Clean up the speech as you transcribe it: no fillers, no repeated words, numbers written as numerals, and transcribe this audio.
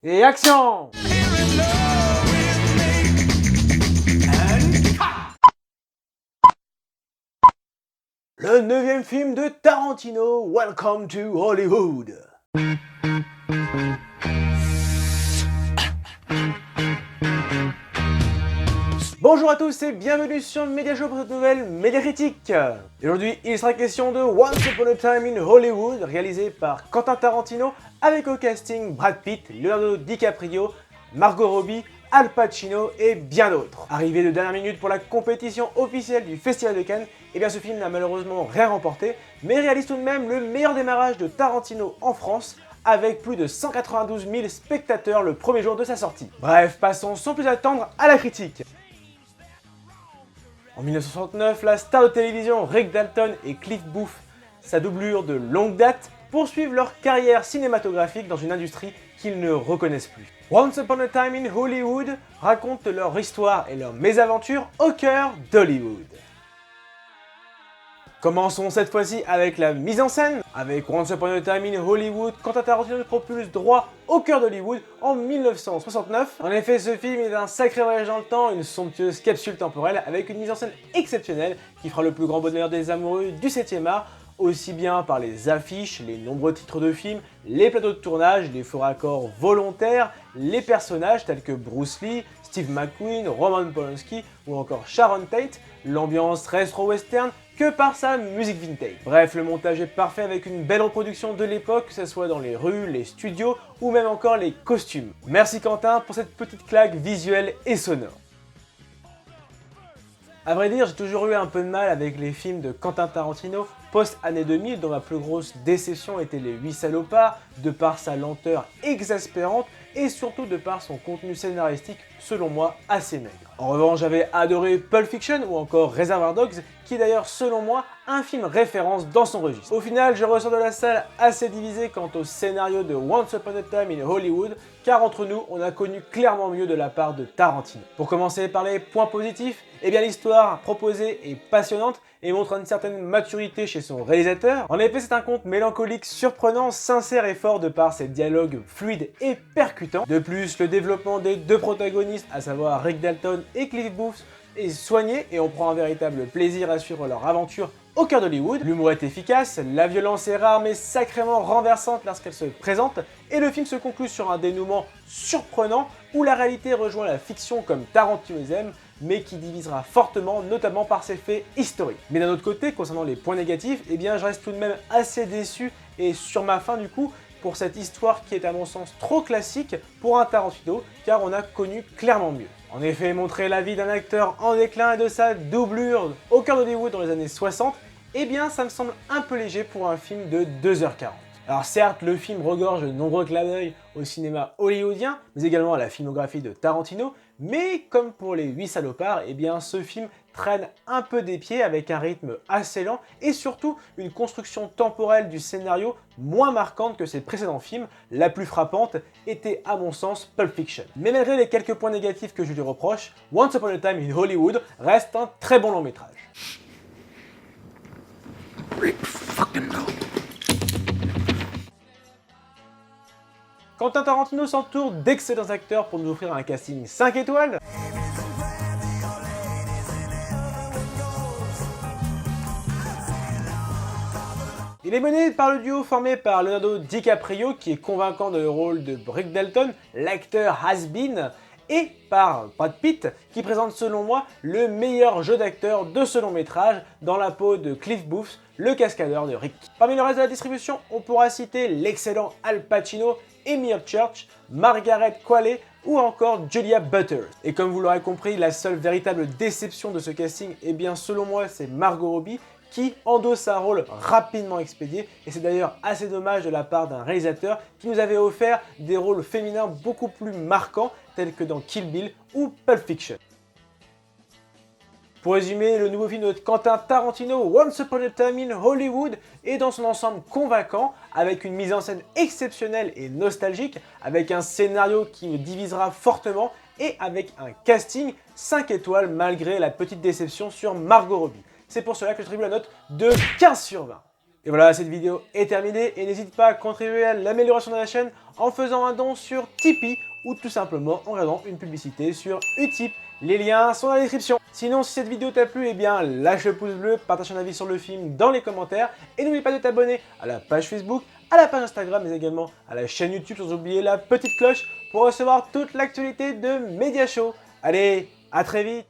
Et action! Le 9e film de Tarantino, Welcome to Hollywood. Bonjour à tous et bienvenue sur Media Show pour cette nouvelle Média Critique. Aujourd'hui, il sera question de Once Upon a Time in Hollywood, réalisé par Quentin Tarantino, avec au casting Brad Pitt, Leonardo DiCaprio, Margot Robbie, Al Pacino et bien d'autres. Arrivé de dernière minute pour la compétition officielle du Festival de Cannes, et bien ce film n'a malheureusement rien remporté, mais réalise tout de même le meilleur démarrage de Tarantino en France, avec plus de 192 000 spectateurs le premier jour de sa sortie. Bref, passons sans plus attendre à la critique. En 1969, la star de télévision Rick Dalton et Cliff Booth, sa doublure de longue date, poursuivent leur carrière cinématographique dans une industrie qu'ils ne reconnaissent plus. Once Upon a Time in Hollywood raconte leur histoire et leur mésaventure au cœur d'Hollywood. Commençons cette fois-ci avec la mise en scène. Avec Once Upon a Time in Hollywood, Quentin Tarantino propulse droit au cœur d'Hollywood en 1969. En effet, ce film est un sacré voyage dans le temps, une somptueuse capsule temporelle avec une mise en scène exceptionnelle qui fera le plus grand bonheur des amoureux du 7e art, aussi bien par les affiches, les nombreux titres de films, les plateaux de tournage, les faux raccords volontaires, les personnages tels que Bruce Lee, Steve McQueen, Roman Polanski ou encore Sharon Tate, l'ambiance rétro-western, que par sa musique vintage. Bref, le montage est parfait avec une belle reproduction de l'époque, que ce soit dans les rues, les studios ou même encore les costumes. Merci Quentin pour cette petite claque visuelle et sonore. A vrai dire, j'ai toujours eu un peu de mal avec les films de Quentin Tarantino post-année 2000, dont ma plus grosse déception était Les 8 salopards, de par sa lenteur exaspérante et surtout de par son contenu scénaristique, selon moi, assez maigre. En revanche, j'avais adoré Pulp Fiction ou encore Reservoir Dogs, qui est d'ailleurs, selon moi, un film référence dans son registre. Au final, je ressors de la salle assez divisé quant au scénario de Once Upon a Time in Hollywood, car entre nous, on a connu clairement mieux de la part de Tarantino. Pour commencer par les points positifs, eh bien l'histoire proposée est passionnante et montre une certaine maturité chez son réalisateur. En effet, c'est un conte mélancolique surprenant, sincère et fort de par ses dialogues fluides et percutants. De plus, le développement des deux protagonistes, à savoir Rick Dalton et Cliff Booth, est soigné et on prend un véritable plaisir à suivre leur aventure au cœur d'Hollywood. L'humour est efficace, la violence est rare mais sacrément renversante lorsqu'elle se présente et le film se conclut sur un dénouement surprenant où la réalité rejoint la fiction comme Tarantino aime, mais qui divisera fortement, notamment par ses faits historiques. Mais d'un autre côté, concernant les points négatifs, eh bien je reste tout de même assez déçu et sur ma faim du coup pour cette histoire qui est à mon sens trop classique pour un Tarantino, car on a connu clairement mieux. En effet, montrer la vie d'un acteur en déclin et de sa doublure au cœur d'Hollywood dans les années 60, eh bien ça me semble un peu léger pour un film de 2h40. Alors certes, le film regorge de nombreux clins d'œil au cinéma hollywoodien, mais également à la filmographie de Tarantino, mais comme pour Les 8 salopards, eh bien ce film traîne un peu des pieds avec un rythme assez lent et surtout une construction temporelle du scénario moins marquante que ses précédents films. La plus frappante était à mon sens Pulp Fiction. Mais malgré les quelques points négatifs que je lui reproche, Once Upon a Time in Hollywood reste un très bon long métrage. Quentin Tarantino s'entoure d'excellents acteurs pour nous offrir un casting 5 étoiles. Il est mené par le duo formé par Leonardo DiCaprio, qui est convaincant dans le rôle de Rick Dalton, l'acteur has-been, et par Brad Pitt, qui présente selon moi le meilleur jeu d'acteur de ce long métrage dans la peau de Cliff Booth, le cascadeur de Rick. Parmi le reste de la distribution, on pourra citer l'excellent Al Pacino, Amy Church, Margaret Qualley ou encore Julia Butters. Et comme vous l'aurez compris, la seule véritable déception de ce casting, eh bien selon moi c'est Margot Robbie, qui endosse un rôle rapidement expédié, et c'est d'ailleurs assez dommage de la part d'un réalisateur qui nous avait offert des rôles féminins beaucoup plus marquants, tels que dans Kill Bill ou Pulp Fiction. Pour résumer, le nouveau film de Quentin Tarantino, Once Upon a Time in Hollywood, est dans son ensemble convaincant, avec une mise en scène exceptionnelle et nostalgique, avec un scénario qui me divisera fortement, et avec un casting 5 étoiles malgré la petite déception sur Margot Robbie. C'est pour cela que je attribue la note de 15/20. Et voilà, cette vidéo est terminée et n'hésite pas à contribuer à l'amélioration de la chaîne en faisant un don sur Tipeee ou tout simplement en regardant une publicité sur Utip. Les liens sont dans la description. Sinon, si cette vidéo t'a plu, eh bien lâche le pouce bleu, partage ton avis sur le film dans les commentaires et n'oublie pas de t'abonner à la page Facebook, à la page Instagram, mais également à la chaîne YouTube sans oublier la petite cloche pour recevoir toute l'actualité de Media Show. Allez, à très vite!